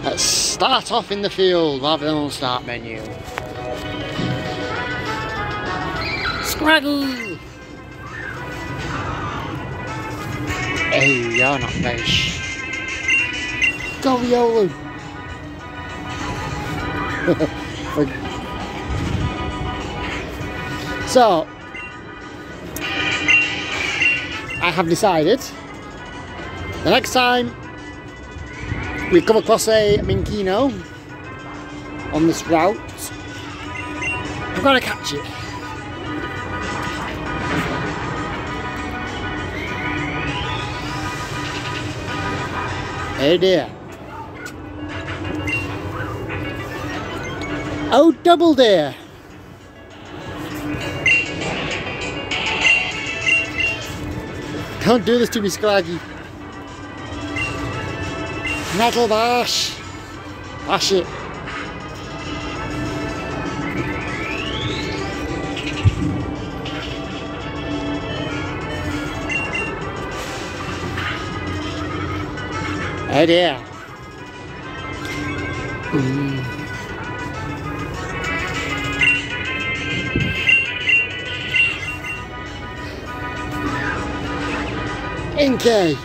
Let's start off in the field rather than on start menu. Scraggy! Hey, you're not very Go Riolu! So, I have decided the next time we come across a minchino on this route, I'm going to catch it. Oh dear. Oh double dear. Don't do this to me, Scraggy. Metal bash. Bash it. Oh dear. Inky.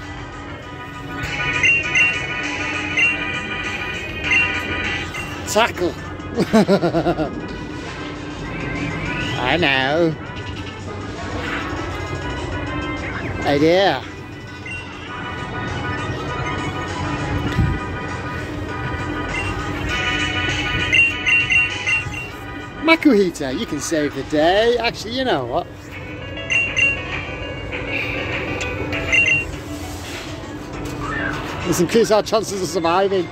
Tackle. I know. Oh dear. Makuhita, you can save the day. Actually, you know what? Let's increase our chances of surviving.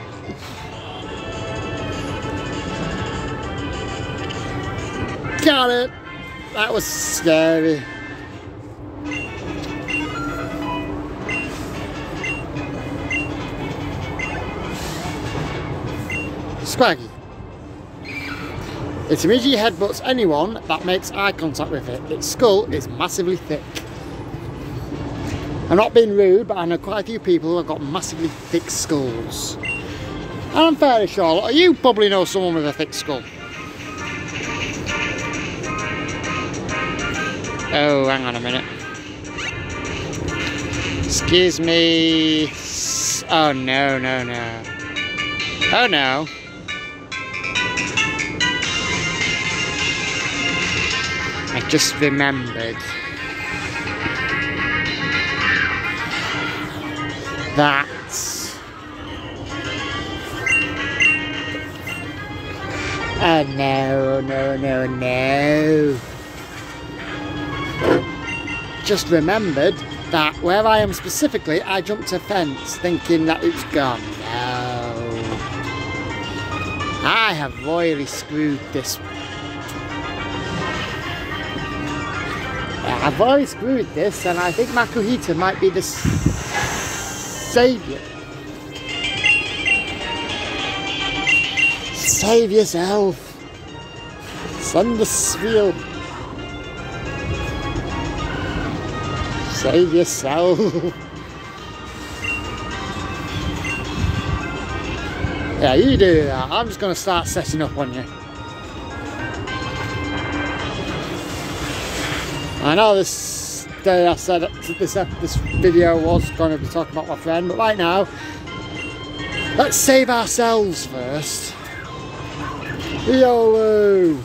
Got it! That was scary. Scraggy. Its immediately headbutts anyone that makes eye contact with it. Its skull is massively thick. I'm not being rude, but I know quite a few people who have got massively thick skulls. And I'm fairly sure you probably know someone with a thick skull. Oh, hang on a minute. Excuse me. Oh no, no, no. Oh no. I just remembered that oh no, no, no, no. Just remembered that where I am specifically, I jumped a fence thinking that it's gone. No. I have royally screwed this. I've already screwed this, and I think Makuhita might be the saviour. Save yourself. Send the spiel. Save yourself. Yeah, you do that. I'm just going to start setting up on you. I know this day I said this video was going to be talking about my friend, but right now, let's save ourselves first. YOLO!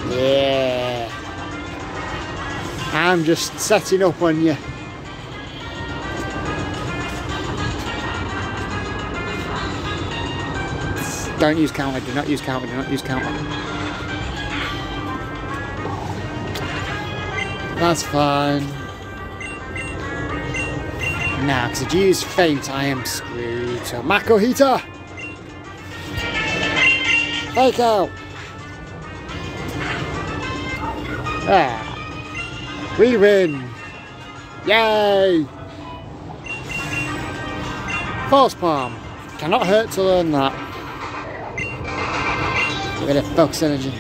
Yeah. I'm just setting up on you. Don't use counter, do not use counter, do not use counter. That's fine. Now, because if you use feint, I am screwed. So, Makuhita! Fake out! Ah. We win! Yay! False palm. Cannot hurt to learn that. Get rid of focus energy.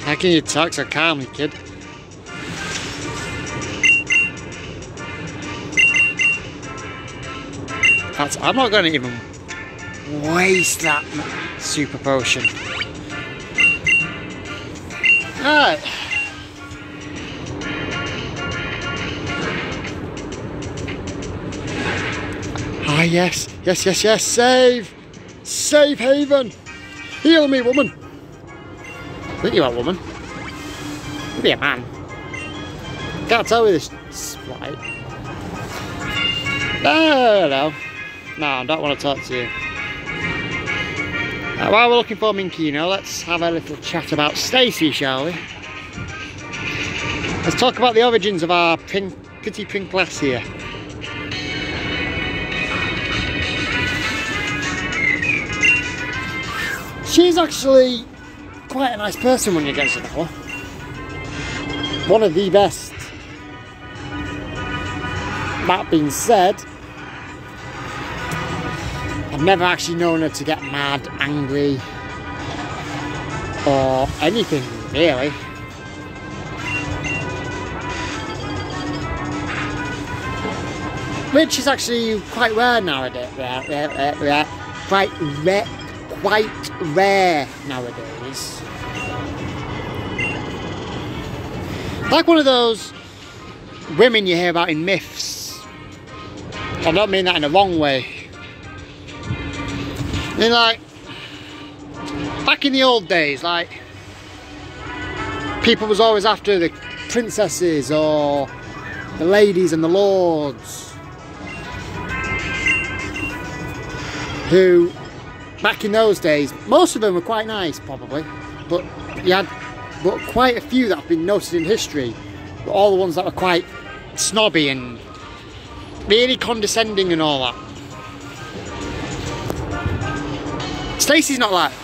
How can you talk so calmly, kid? I'm not going to even waste that super potion. Alright. Ah, yes, yes, yes, yes, save! Save haven! Heal me, woman! I think you are a woman. Maybe a man. Can't tell with this sprite. No, I don't want to talk to you. While we're looking for Minchino, let's have a little chat about Stacy, shall we? Let's talk about the origins of our pretty pink lass here. She's actually quite a nice person when you get to know her. One of the best. That being said, I've never actually known her to get mad, angry, or anything really. Which is actually quite rare nowadays. Quite rare nowadays. Like one of those women you hear about in myths. I don't mean that in a wrong way. I mean, like, back in the old days, like, people was always after the princesses or the ladies and the lords who, back in those days, most of them were quite nice probably, but you had quite a few that have been noted in history, but all the ones that were quite snobby and really condescending and all that. Stacey's not like that.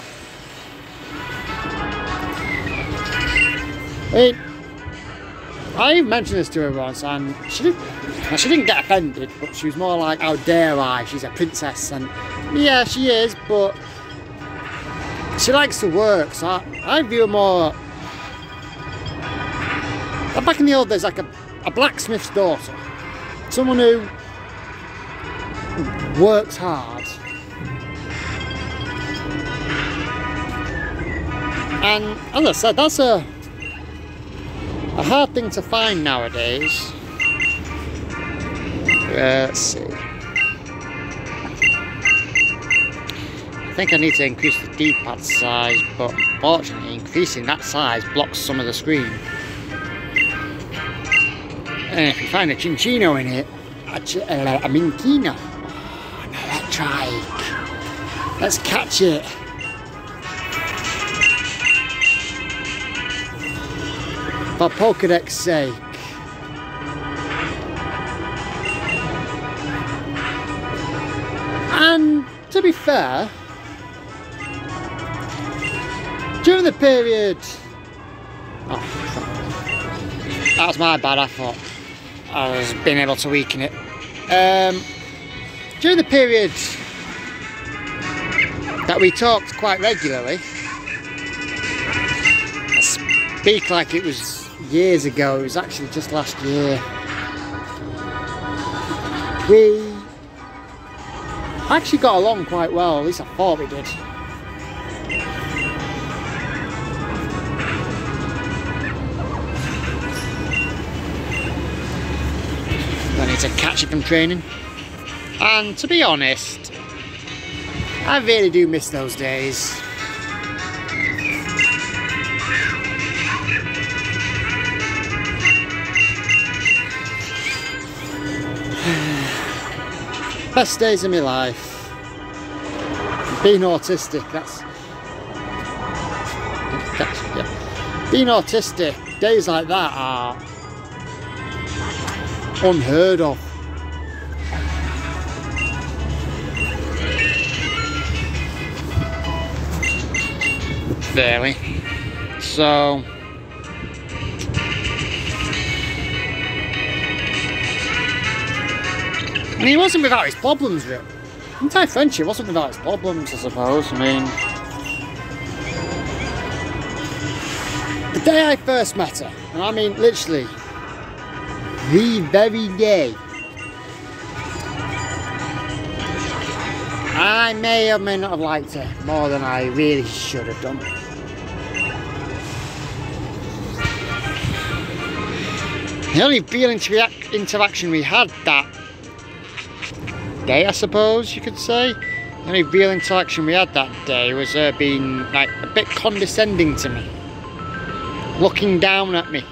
I mean, I even mentioned this to her once and she didn't get offended, but she was more like, how dare I, she's a princess, and yeah, she is, but she likes to work, so I view her more back in the old days like a blacksmith's daughter, someone who works hard. And as I said, that's a hard thing to find nowadays. Let's see. I think I need to increase the D-pad size, but unfortunately increasing that size blocks some of the screen. And if you find a minchino in it, a minchino, an electric. Let's catch it. For Pokédex sake. And to be fair, during the period, that was my bad, I thought I was being able to weaken it. During the period that we talked quite regularly, I speak like it was years ago, it was actually just last year, we actually got along quite well, at least I thought we did. I need to catch it from training, and to be honest, I really do miss those days. Best days of my life. Being autistic, yeah. Being autistic, days like that are unheard of. Barely. So I mean, he wasn't without his problems, really. Entire friendship wasn't without its problems, I suppose. I mean, the day I first met her, and I mean literally the very day, I may or may not have liked her more than I really should have done. The only real interaction we had that day, I suppose you could say, the only real interaction we had that day was her being like a bit condescending to me, looking down at me,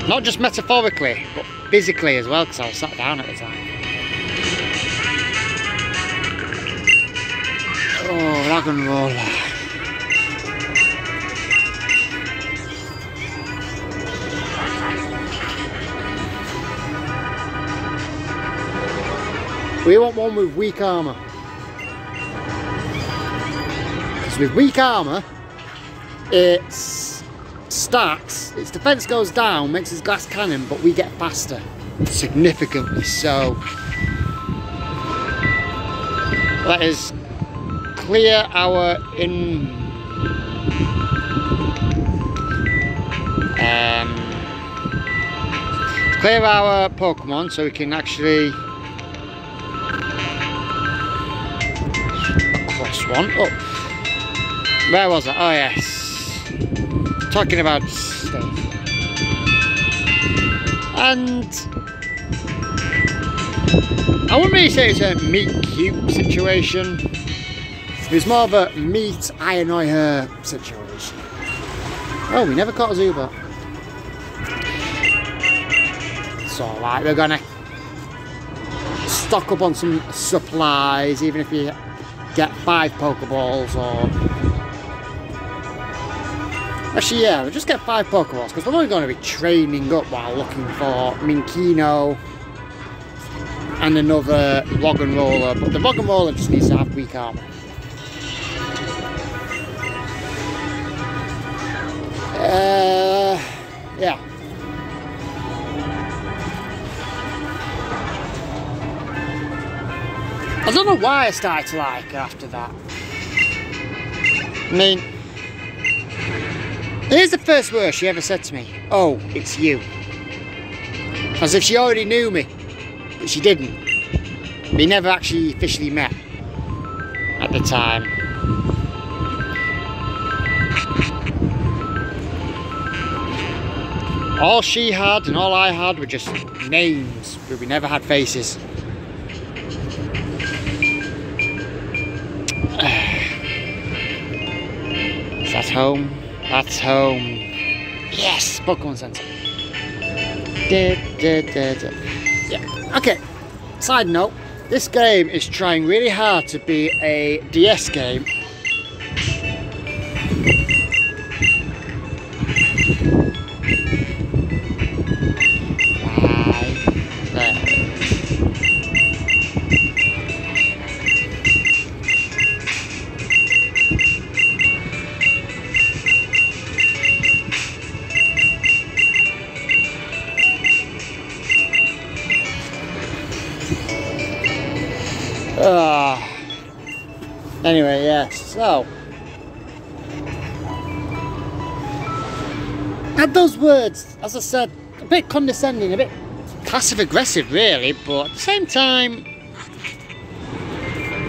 not just metaphorically but physically as well, because I was sat down at the time. Oh, rogenrolla. We want one with weak armour. Because with weak armour, its stats, its defence goes down, makes its glass cannon, but we get faster. Significantly so. Let us clear our clear our Pokemon so we can actually one. Oh, where was I? Oh yes, talking about stuff. And I wouldn't really say it's a meet cute situation. It was more of a meet I annoy her situation. Oh, we never caught a Zubat. It's alright, we're gonna stock up on some supplies, even if we get 5 Pokeballs, or actually yeah, we'll just get 5 Pokeballs because we're only going to be training up while looking for Minchino and another rogenrolla, but the rogenrolla just needs to have weak armor. Yeah. I don't know why I started to like her after that. I mean, here's the first word she ever said to me. Oh, it's you. As if she already knew me, but she didn't. We never actually officially met at the time. All she had and all I had were just names, but we never had faces. That's home. That's home. Yes! Pokemon Center. Yeah. Okay. Side note. This game is trying really hard to be a DS game. Anyway, yes, so and those words, as I said, a bit condescending, a bit passive aggressive really, but at the same time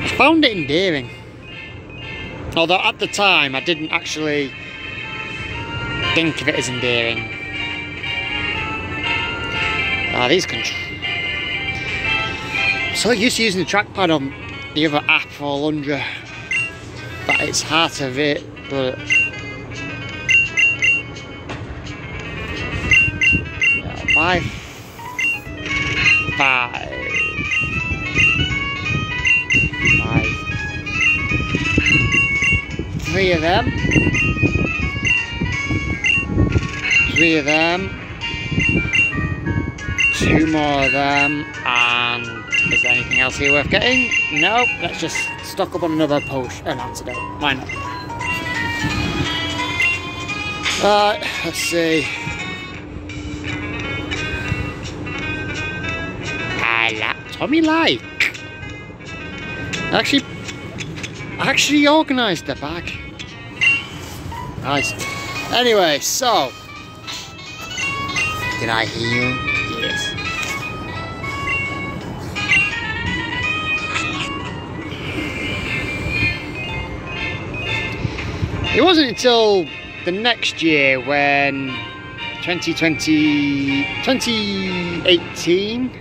I found it endearing. Although at the time I didn't actually think of it as endearing. These controls. So used to using the trackpad on the other app for Lundra, but it's hard to it, but yeah, 5. 3 of them. 3 of them. 2 more of them, and is there anything else here worth getting? No, let's just stock up on another potion, an antidote. Why not? Right, let's see. I like Tommy like. I actually organised the bag. Nice. Anyway, so did I heal? Yes. It wasn't until the next year when 2018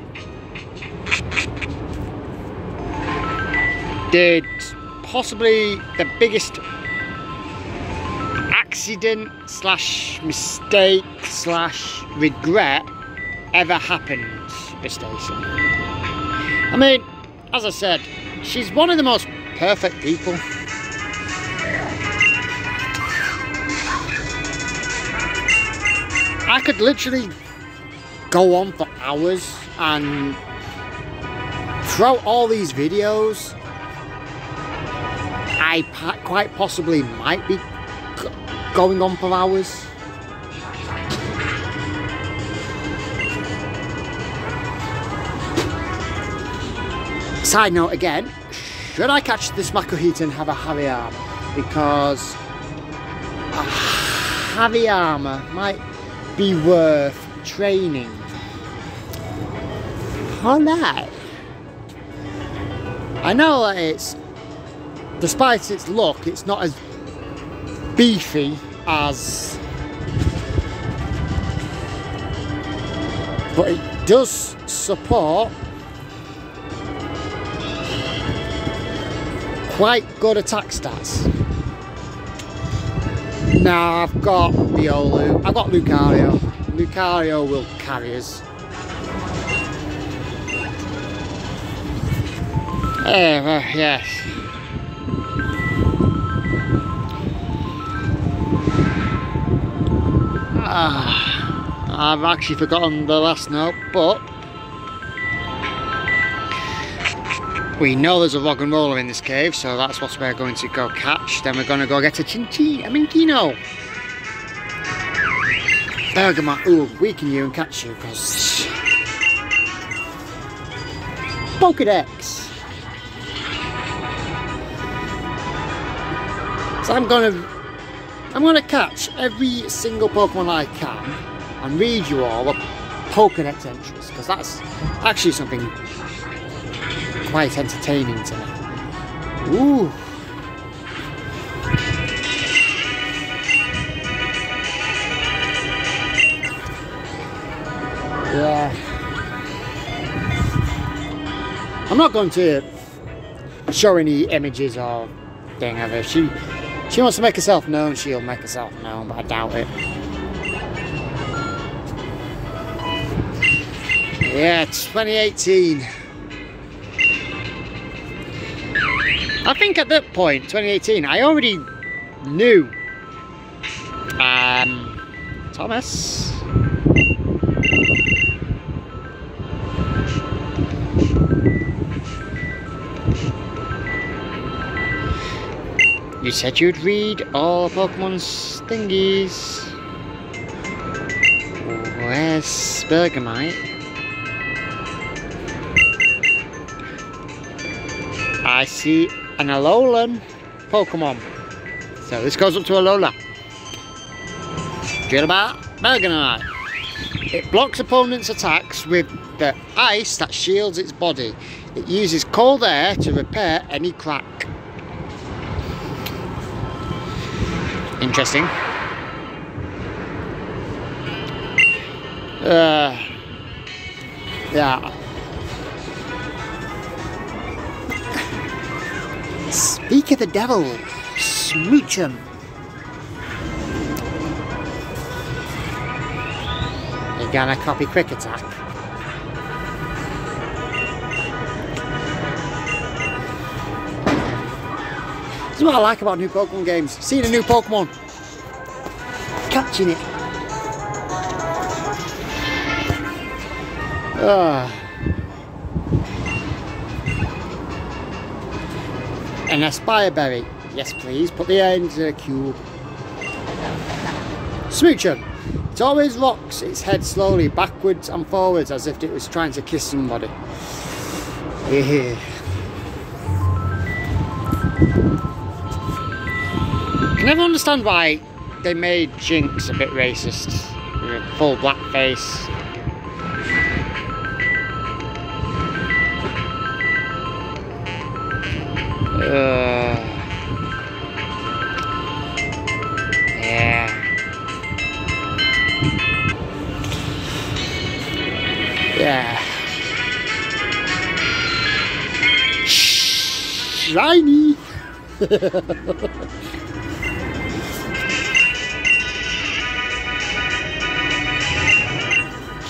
did possibly the biggest accident slash mistake slash regret ever happened with Stacey. I mean, as I said, she's one of the most perfect people. I could literally go on for hours and throughout all these videos I quite possibly might be going on for hours. Side note again, should I catch this Makuhita and have a Hariyama? Because a Hariyama might be worth training. Alright. I know that it's, despite its look, it's not as beefy as, but it does support quite good attack stats. Now I've got Riolu, I've got Lucario. Lucario will carry us. Yes. I've actually forgotten the last note, but we know there's a rogenrolla in this cave, so that's what we're going to go catch. Then we're going to go get a minchino. Bergamot will weaken you and catch you because Pokedex. So I'm gonna catch every single Pokemon I can and read you all the Pokedex entries, because that's actually something quite entertaining to me. Ooh. Yeah. I'm not going to show any images or thing of her. She wants to make herself known, she'll make herself known, but I doubt it. Yeah, 2018. I think at that point, 2018, I already knew Thomas. You said you'd read all Pokemon's thingies. Where's Bergamite? I see an Alolan Pokemon. So this goes up to Alola. Drillbart, Bergamite. It blocks opponents' attacks with the ice that shields its body. It uses cold air to repair any crack. Interesting. Yeah. Speak of the devil, smooch him. You're gonna copy quick attack. This is what I like about new Pokemon games. Seeing a new Pokemon, catching it. An Aspire Berry. Yes please, put the air into the cube. Smoochum. It always rocks its head slowly backwards and forwards as if it was trying to kiss somebody. Yeah. I never understand why they made Jinx a bit racist with a full black face. Yeah. Yeah. Shiny.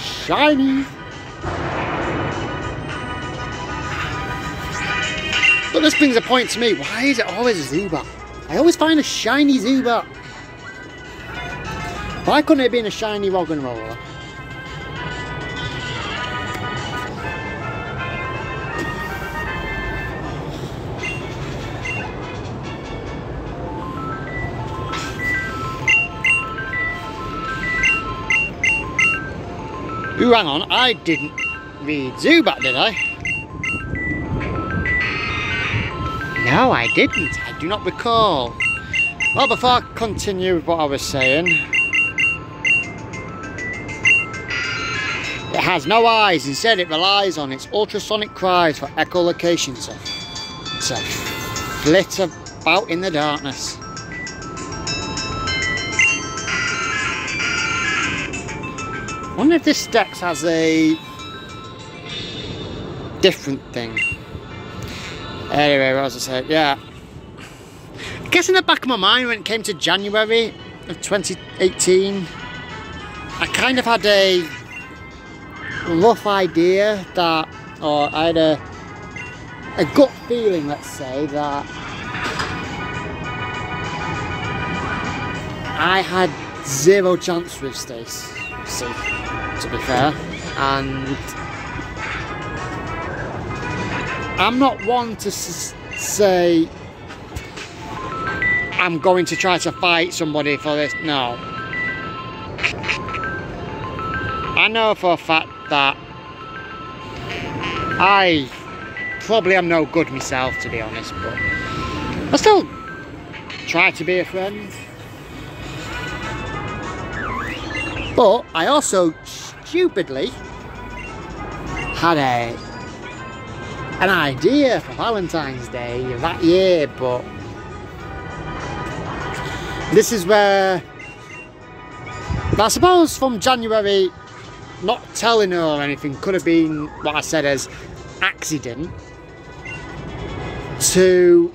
Shiny. But this brings a point to me. Why is it always a Zubat? I always find a shiny Zubat. Why couldn't it have been a shiny rogenrolla? Ooh, hang on, I didn't read Zubat, did I? No, I didn't. I do not recall. Well, before I continue with what I was saying, it has no eyes. Instead, it relies on its ultrasonic cries for echolocation to flit about in the darkness. I wonder if this Dex has a different thing. Anyway, what was I saying? Yeah. I guess in the back of my mind when it came to January of 2018, I kind of had a rough idea that, or I had a gut feeling, let's say, that I had zero chance with Stace, to be fair, and I'm not one to say I'm going to try to fight somebody for this. No. I know for a fact that I probably am no good myself, to be honest, but I still try to be a friend. But I also stupidly had an idea for Valentine's Day that year, but this is where, I suppose from January, not telling her or anything could have been what I said as accident, to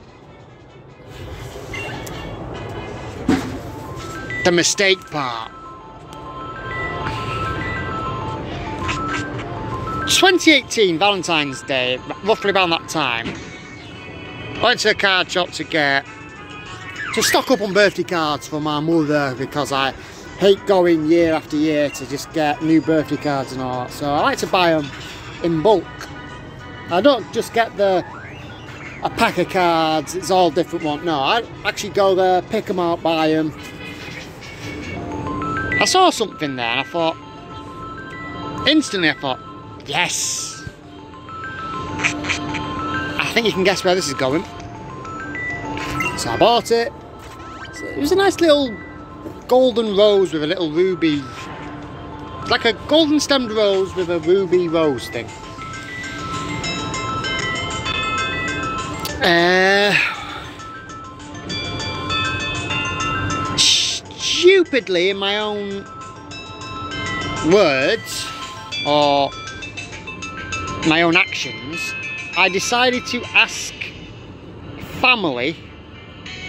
the mistake part. 2018 Valentine's Day, roughly around that time, I went to the card shop to stock up on birthday cards for my mother, because I hate going year after year to just get new birthday cards and all that, so I like to buy them in bulk. I don't just get a pack of cards, it's all different one. No, I actually go there, pick them out, buy them. I saw something there and I thought, instantly I thought, yes! I think you can guess where this is going. So I bought it. So it was a nice little golden rose with a little ruby. Like a golden stemmed rose with a ruby rose thing. Stupidly, in my own words, or my own actions, I decided to ask family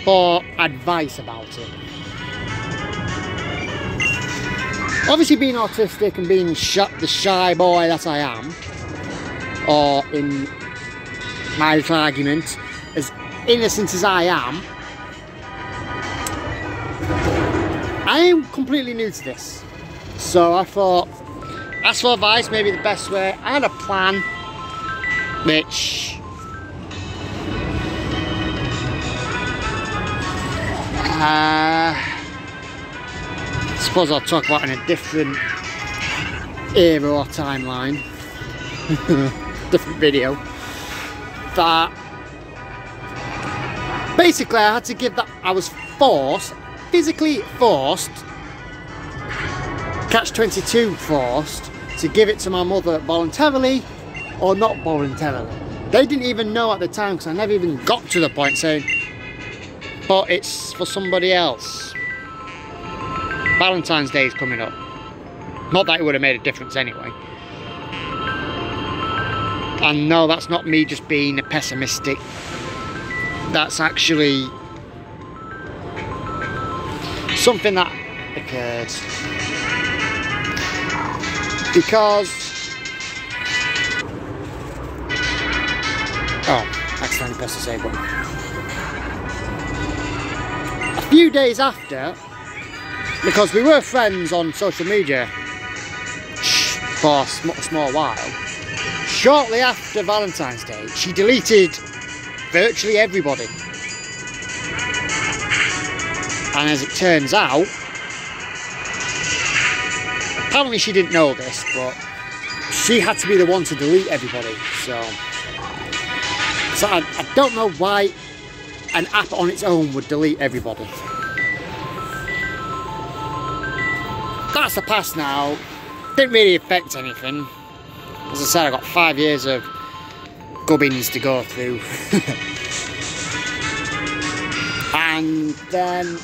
for advice about it. Obviously, being autistic and being the shy boy that I am, or in my little argument, as innocent as I am completely new to this. So I thought, ask for advice, maybe the best way. I had a plan, which I suppose I'll talk about in a different era or timeline, different video. that basically I had to give that, I was forced, physically forced, catch-22 forced, to give it to my mother voluntarily or not voluntarily. They didn't even know at the time, because I never even got to the point saying, but it's for somebody else. Valentine's Day is coming up. Not that it would have made a difference anyway. And no, that's not me just being a pessimistic. That's actually something that occurred. Because... oh, accidentally pressed the save button. A few days after, because we were friends on social media for a small while, shortly after Valentine's Day, she deleted virtually everybody. And as it turns out, apparently she didn't know this, but she had to be the one to delete everybody. So I don't know why an app on its own would delete everybody. That's the past now. Didn't really affect anything. As I said, I got 5 years of gubbins to go through. And then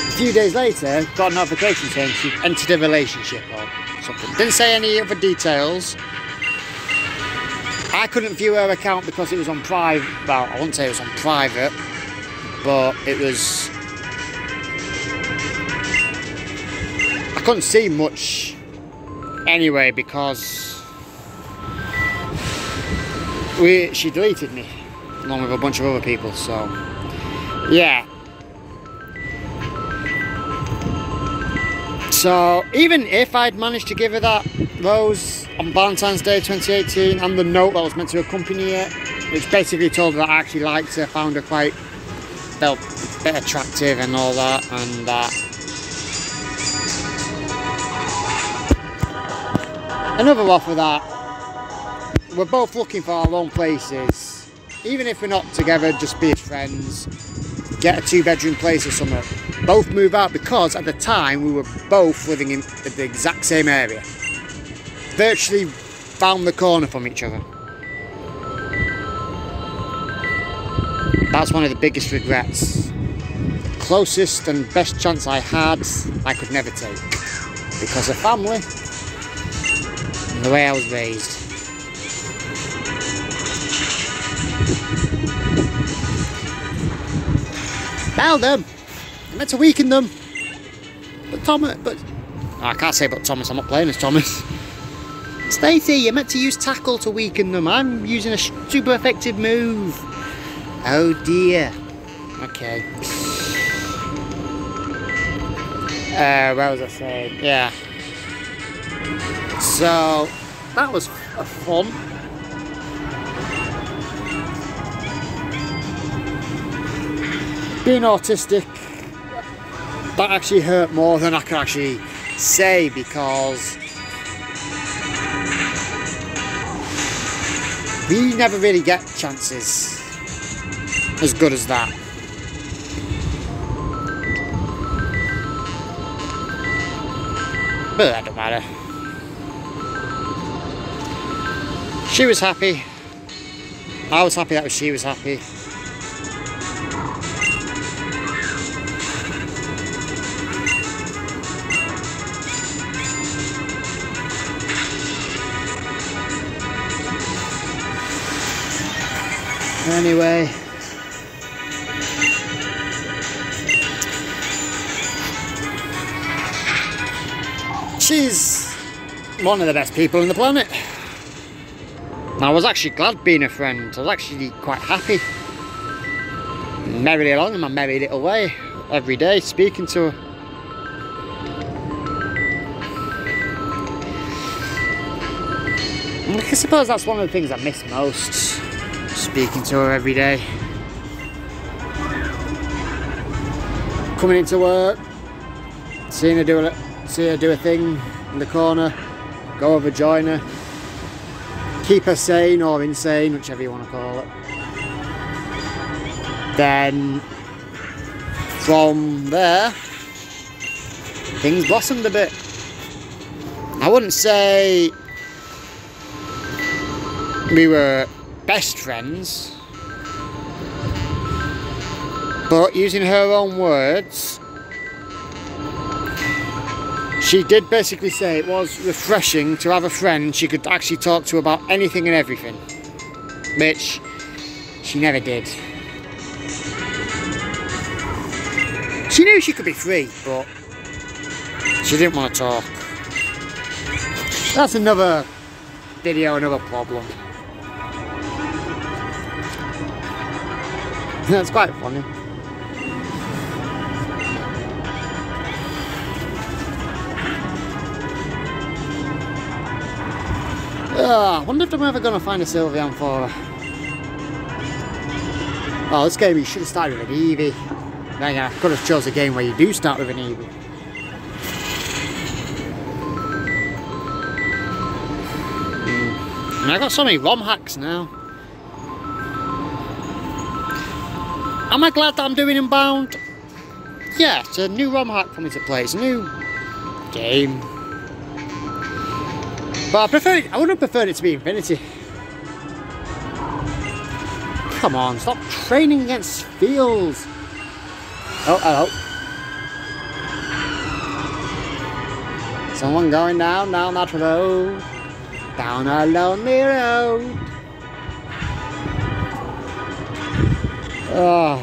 a few days later, got a notification saying she'd entered a relationship or something. Didn't say any other details. I couldn't view her account because it was on private. Well, I wouldn't say it was on private, but it was... I couldn't see much anyway because she deleted me along with a bunch of other people, so yeah. So even if I'd managed to give her that rose on Valentine's Day 2018 and the note that was meant to accompany it, which basically told her that I actually liked her, found her quite, felt a bit attractive and all that, and that another offer that we're both looking for our own places, even if we're not together, just be as friends, get a 2-bedroom place or something, both move out, because at the time we were both living in the exact same area, virtually round the corner from each other. That's one of the biggest regrets. Closest and best chance I had, I could never take, because of family and the way I was raised. Bell them! I meant to weaken them! But Thomas, oh, I can't say but Thomas, I'm not playing as Thomas. Stacey, you're meant to use tackle to weaken them. I'm using a super effective move. Oh dear. Okay. What was I saying? Yeah. So, that was fun. Being autistic, that actually hurt more than I can actually say, because we never really get chances as good as that. But that don't matter. She was happy. I was happy that she was happy. Anyway, she's one of the best people on the planet. I was actually glad being a friend. I was actually quite happy. Merrily along in my merry little way, every day speaking to her. And I suppose that's one of the things I miss most. Speaking to her every day. Coming into work, seeing her do a thing in the corner, go over, join her, keep her sane or insane, whichever you want to call it. Then from there, things blossomed a bit. I wouldn't say we were best friends, but using her own words, she did basically say it was refreshing to have a friend she could actually talk to about anything and everything, which she never did. She knew she could be free, but she didn't want to talk. That's another video, another problem. That's quite funny. I wonder if I'm ever going to find a Sylveon for her. Oh, this game you should have started with an Eevee. Then I could have chose a game where you do start with an Eevee. And I got so many ROM hacks now. Am I glad that I'm doing Unbound? Yeah, it's a new ROM hack for me to play. It's a new game. But I would have preferred it to be Infinity. Come on, stop training against fields. Oh, hello. Someone going down that road. Down a lonely road. Oh.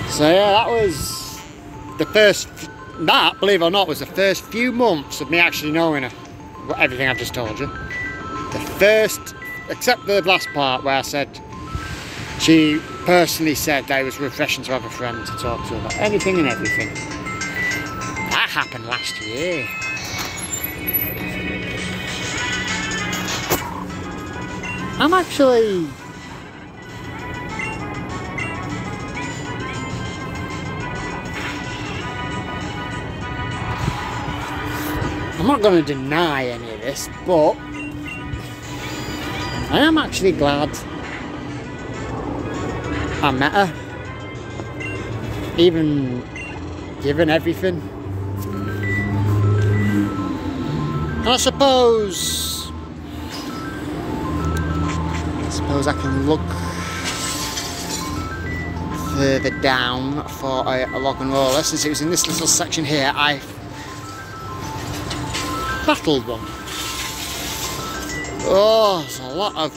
So yeah, that was the first, believe it or not, was the first few months of me actually knowing her. Everything I've just told you. The first, except the last part where I said, she personally said that it was refreshing to have a friend to talk to about anything and everything. That happened last year. I'm actually... I'm not going to deny any of this, but I am actually glad I met her, even given everything. And I suppose I can look further down for a rogenrolla, since it was in this little section here I battled one. Oh, there's a lot of...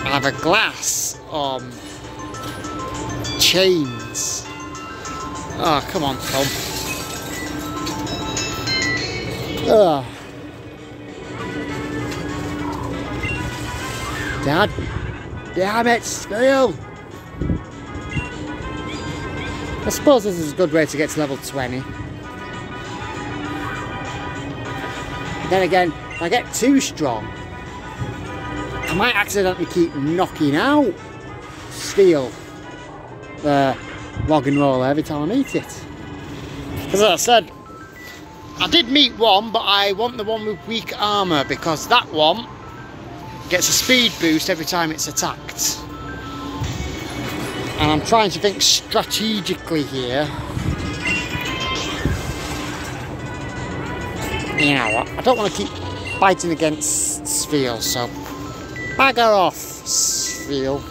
I have a glass on chains. Oh, come on, Tom. Oh. Dad, damn it, still. I suppose this is a good way to get to level 20. Then again, if I get too strong, I might accidentally keep knocking out steel rogenrolla every time I meet it. Because as I said, I did meet one, but I want the one with weak armour, because that one gets a speed boost every time it's attacked. And I'm trying to think strategically here. You know what, I don't want to keep fighting against Sfeel, so bagger off, Sfeel.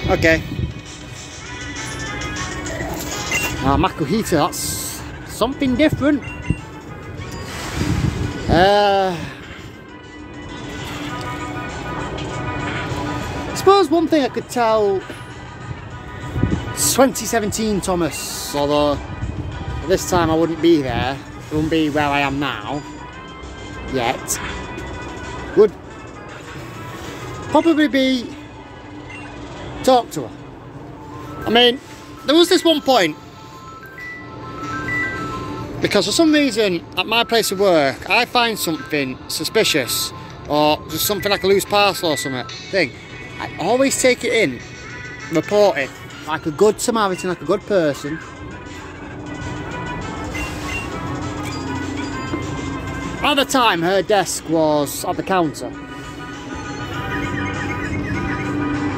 Okay. Now Makuhita, that's something different. I suppose one thing I could tell 2017 Thomas, although this time I wouldn't be there, I wouldn't be where I am now yet, would probably be talk to her. I mean, there was this one point, because for some reason at my place of work I find something suspicious, or just something like a loose parcel or something, I always take it in, report it, like a good Samaritan, like a good person. At the time, her desk was at the counter.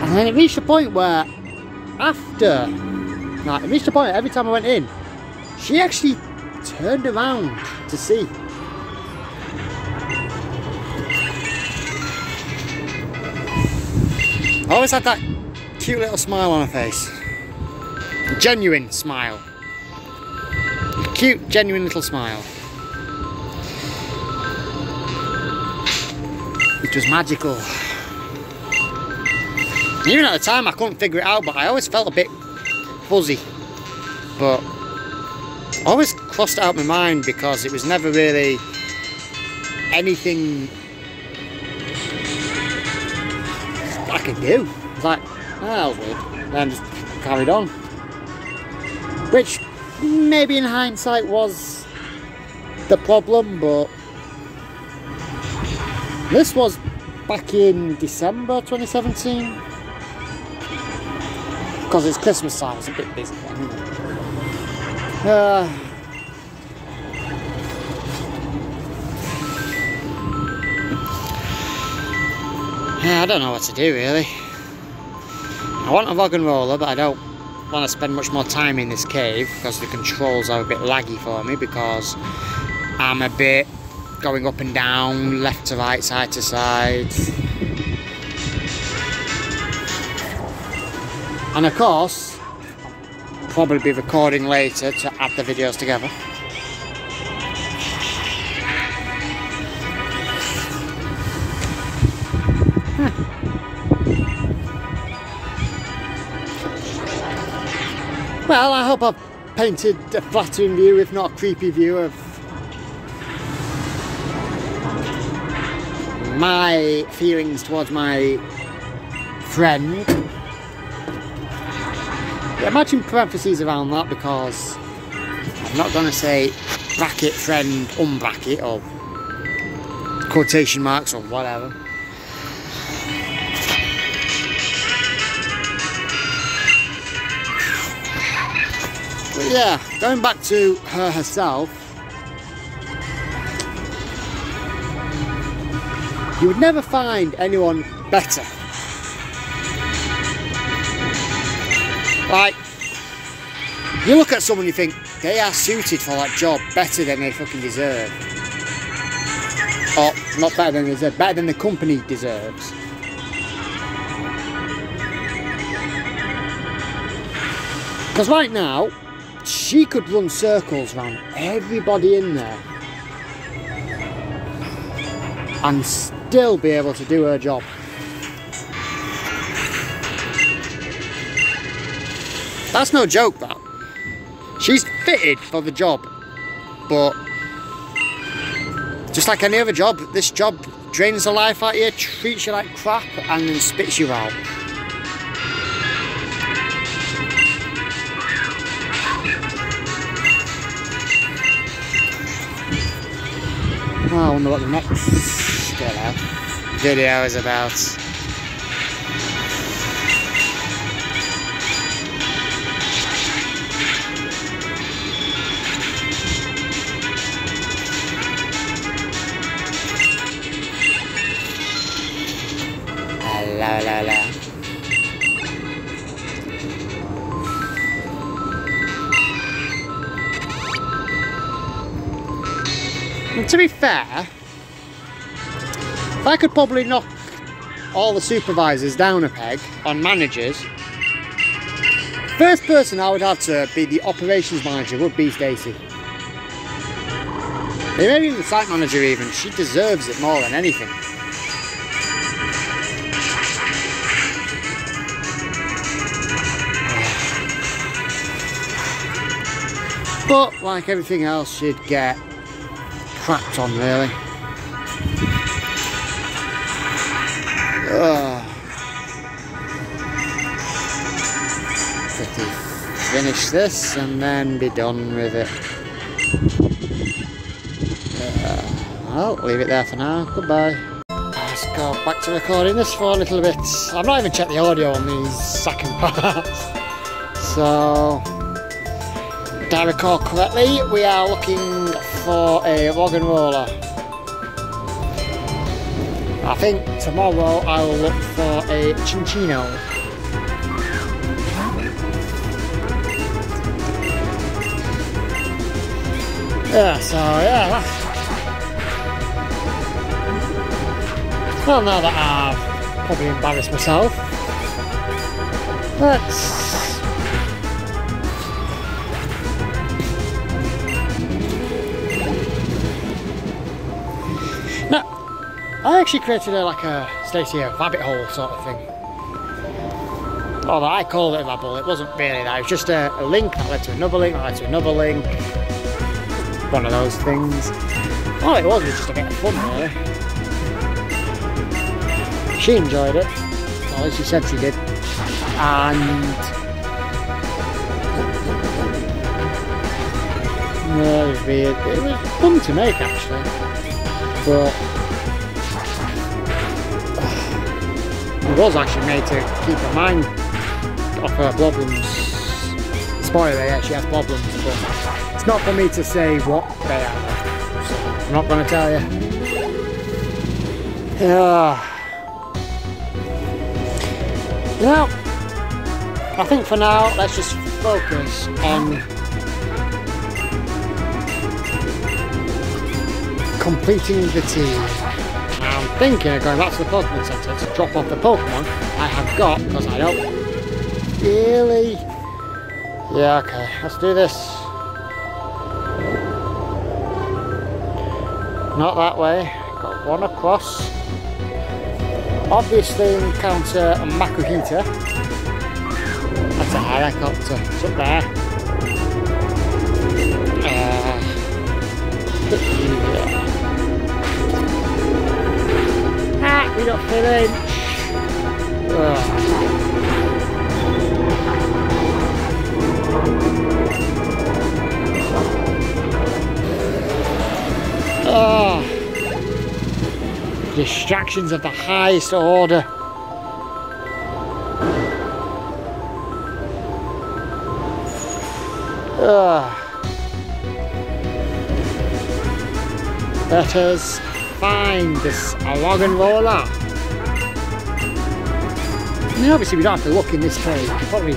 And then it reached a point where, every time I went in, she actually turned around to see. I always had that cute little smile on her face. A genuine smile. A cute, genuine little smile. It was magical. Even at the time I couldn't figure it out, but I always felt a bit fuzzy. But I always crossed it out my mind because it was never really anything I could do. It's like, oh, that was weird. Then just carried on. Which maybe in hindsight was the problem, but this was back in December 2017. Because it's Christmas time, it's a bit busy then, isn't it? Yeah, I don't know what to do really. I want a rogenrolla, but I don't want to spend much more time in this cave because the controls are a bit laggy for me because I'm a bit going up and down, left to right, side to side. And of course, I'll probably be recording later to add the videos together. Well, I hope I've painted a flattering view, if not a creepy view, of my feelings towards my friend. Yeah, imagine parentheses around that because I'm not going to say bracket friend unbracket or quotation marks or whatever. But yeah, going back to her herself, you would never find anyone better. Like, you look at someone, you think they are suited for that job better than they fucking deserve. Or, not better than they deserve, better than the company deserves. Because right now, she could run circles around everybody in there and still be able to do her job. That's no joke, that. She's fitted for the job, but just like any other job, this job drains the life out of you, treats you like crap, and then spits you out. Oh, I wonder what the next video is about. La la la. And to be fair, if I could probably knock all the supervisors down a peg on managers, first person I would have to be the operations manager would be Stacey. Maybe even the site manager even. She deserves it more than anything. But like everything else, she'd get crapped on really. Pretty finish this and then be done with it. I'll leave it there for now. Goodbye. Let's go back to recording this for a little bit. I've not even checked the audio on these second parts. So, if I recall correctly, we are looking for a rogenrolla. I think tomorrow I will look for a minchino. Yeah, so yeah, well, now that I've probably embarrassed myself, now, I actually created like a Stacey rabbit hole sort of thing. Although I called it a rabbit hole, it wasn't really that, it was just a link that led to another link, that led to another link. One of those things. All it was just a bit of fun, really. She enjoyed it, or at least she said she did. And no, it was weird. It was fun to make actually, but it was actually made to keep her mind off her problems. Spoiler, yeah, she has problems, but it's not for me to say what they are, so I'm not going to tell you. Well, I think for now, let's just focus on completing the team. I'm thinking of going back to the Pokemon Center to drop off the Pokemon I have got, because I don't really... Yeah, okay, let's do this. Not that way, got one across. Obviously encounter a Makuhita. That's a helicopter, it's up there. Ah, we got finished. Oh, distractions of the highest order. Let us find this rogenrolla. I mean, obviously we don't have to look in this cave. We can probably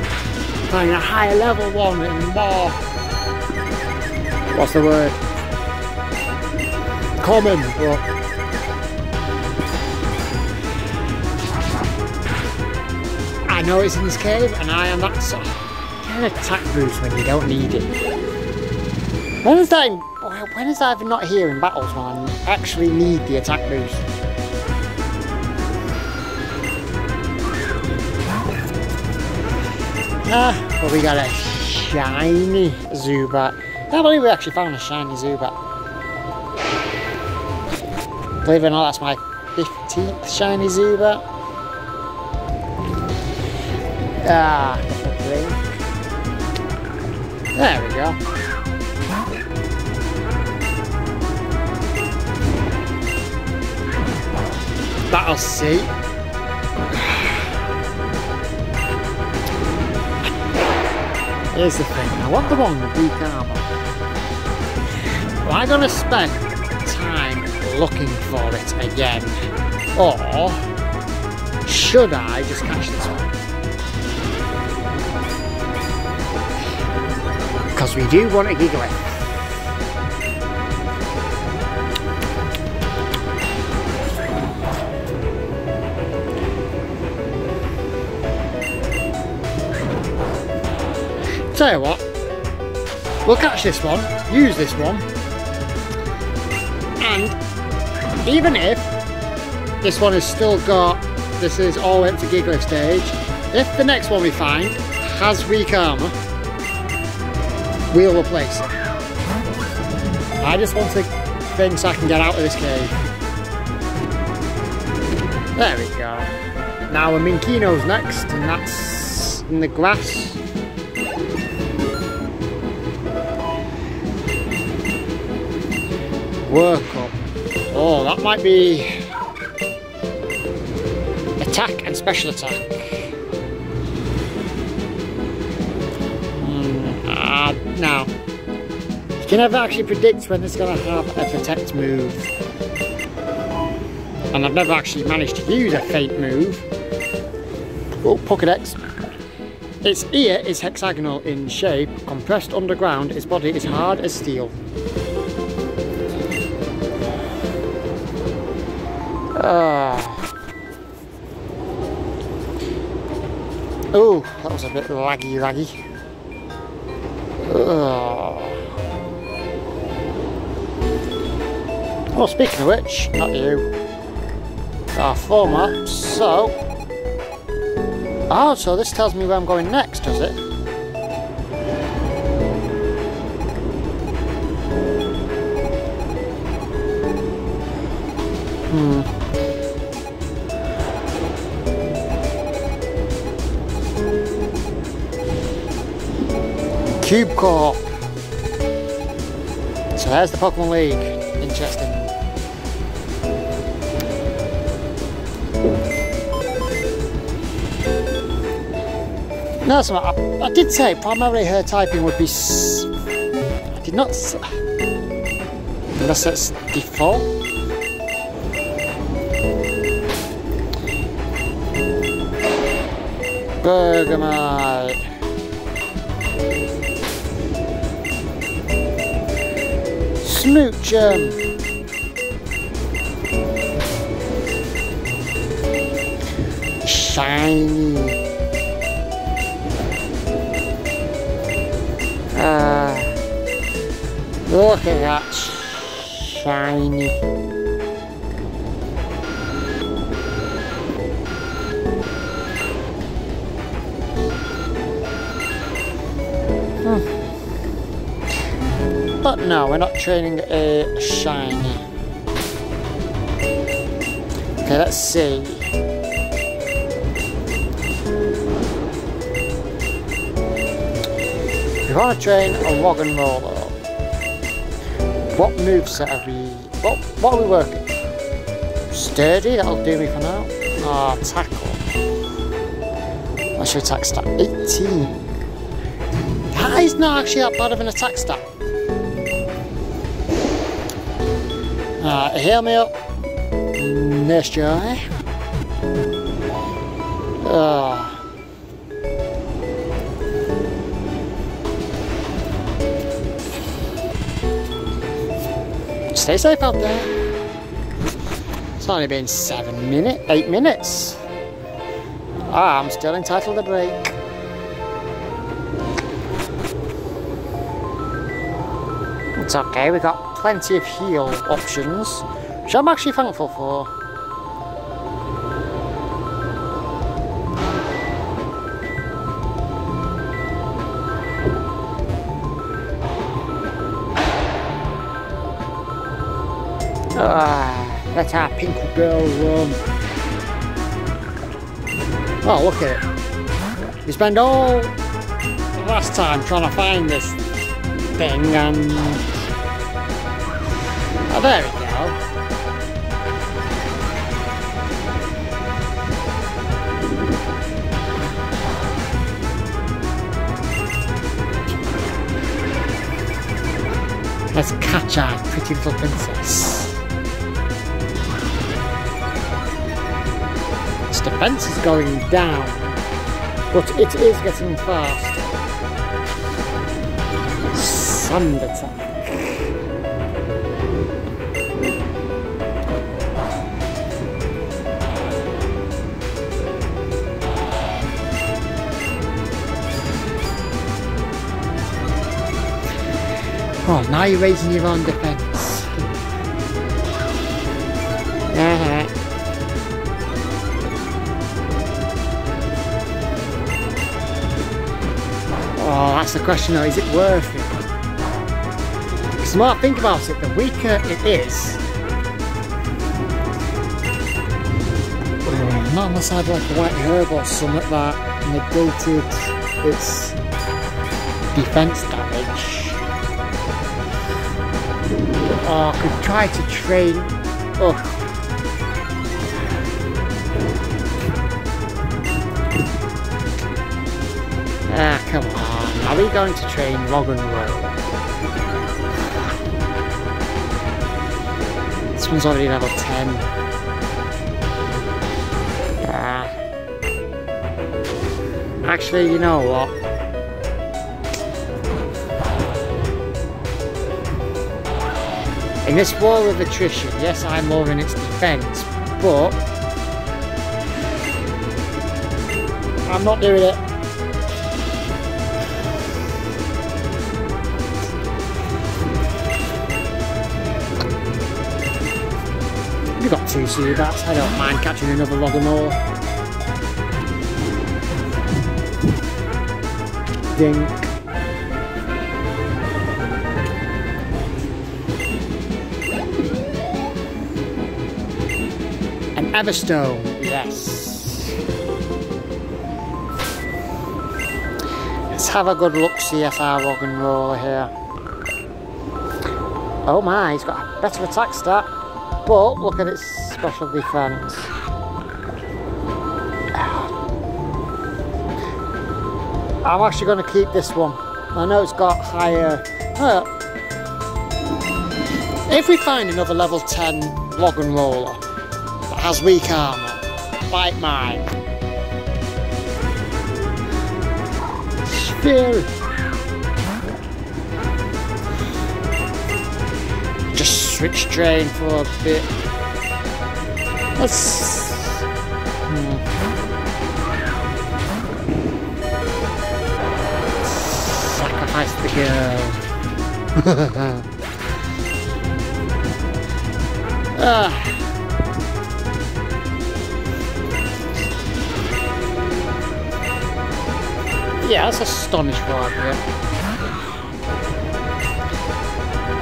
find a higher level one and more. What's the word? Common, but I know it's in this cave, and I am that sort of get an attack boost when you don't need it. When is that not here in battles when I actually need the attack boost? But we got a shiny Zubat. I can't believe we actually found a shiny Zubat. Believe it or not, that's my 15th shiny Zubat. There we go. That'll see. Here's the thing, I want the one with weak armor. Am I gonna spend time looking for it again? Or should I just catch this one? Because we do want a Gigalith. Tell you what, we'll catch this one, use this one, and even if this one has still got, this is all empty Gigalith stage, if the next one we find has weak armor, we'll replace it. I just want to think so I can get out of this cave. There we go. Now a Minchino's next, and that's in the grass. Work up. Oh, that might be attack and special attack. now, you can never actually predict when it's going to have a protect move. And I've never actually managed to use a feint move. Oh, Pokédex. Its ear is hexagonal in shape, compressed underground, its body is hard as steel. Oh, that was a bit laggy. Well, speaking of which, not you. There are 4 maps, so... Oh, so this tells me where I'm going next, does it? Cube Core. So there's the Pokemon League. Interesting. No, so I did say primarily her typing would be. I did not. Unless it's default. Bergamot. Smoochum. Shiny. Look at that shiny. But no, we're not training a shiny. Okay, let's see. We want to train a rogenrolla. What moveset are we? What are we working? Sturdy, that'll do me for now. Ah, tackle. What's your attack stat? 18. That is not actually that bad of an attack stat. Heal me up. Nurse Joy. Stay safe out there. It's only been 8 minutes. I'm still entitled to break. It's okay, we've got plenty of heal options, which I'm actually thankful for. Let our pink girl run. Oh, look at it. We spent all the last time trying to find this thing and... Oh, there we go. Let's catch our pretty little princess. Its defense is going down, but it is getting fast. Sand attack. Oh, now you're raising your own defense. Oh, that's the question though, is it worth it? Because the more I think about it, the weaker it is. Not unless I had like a white herb or something like that negated its defense damage. Oh, I could try to train. Oh. Ah, come on. Now we going to train rogenrolla? This one's already level 10. Actually, you know what? In this war of attrition, yes, I'm more in its defense, but I'm not doing it. We've got 2 Subats, I don't mind catching another rogenrolla. Dink. An Everstone, yes. Let's have a good look-see at our rogenrolla here. Oh my, he's got a better attack stat, but look at its special defense. I'm actually going to keep this one. I know it's got higher... if we find another level 10 rogenrolla that has weak armour, like mine, scary. Just switch train for a bit. Let's... Sacrifice the girl. Yeah, that's Astonish for you.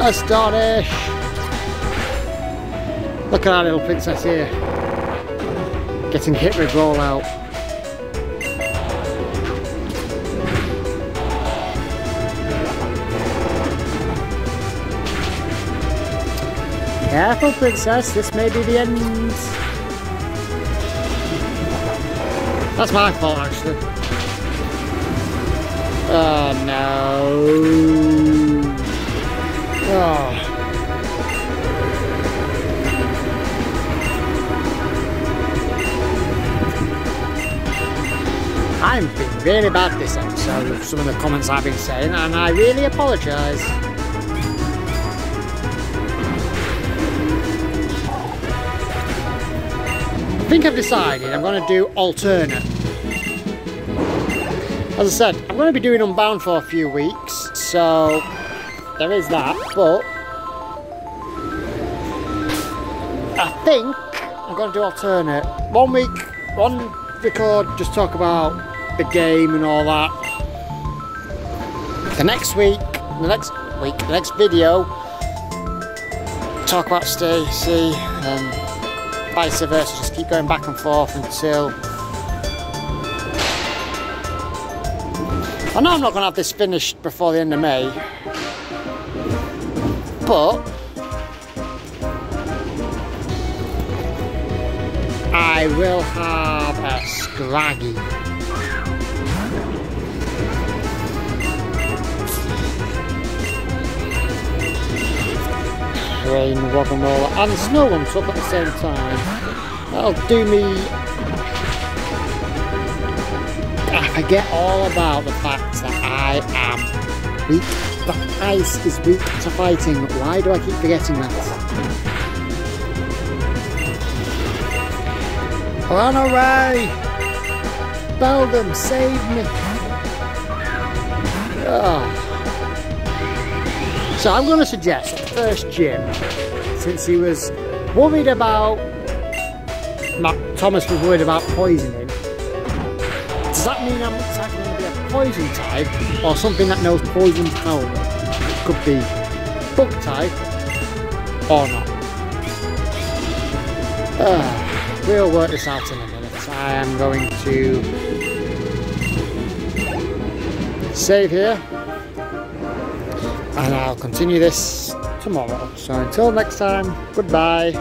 Astonish! Look at our little princess here. Getting hit with roll out. Careful, princess, this may be the end. That's my fault, actually. Oh no. Oh. I'm being really bad this episode with some of the comments I've been saying, and I really apologise. I think I've decided I'm going to do alternate. As I said, I'm going to be doing Unbound for a few weeks, so there is that, but I think I'm going to do alternate. 1 week, one record, just talk about the game and all that. The next video, talk about Stacy and vice versa, just keep going back and forth until... I know I'm not going to have this finished before the end of May, but I will have a scraggy. Rain, rogenrolla and snow ones up at the same time. That'll do me. I forget all about the fact that I am weak. The ice is weak to fighting. Why do I keep forgetting that? Run away! Beldam, save me! Oh. So I'm going to suggest at first Jim, since he was worried about, Thomas was worried about poisoning. Does that mean I'm exactly going to be a poison type or something that knows poison power? It could be bug type or not. We'll work this out in a minute. I am going to save here and I'll continue this tomorrow. So until next time, goodbye.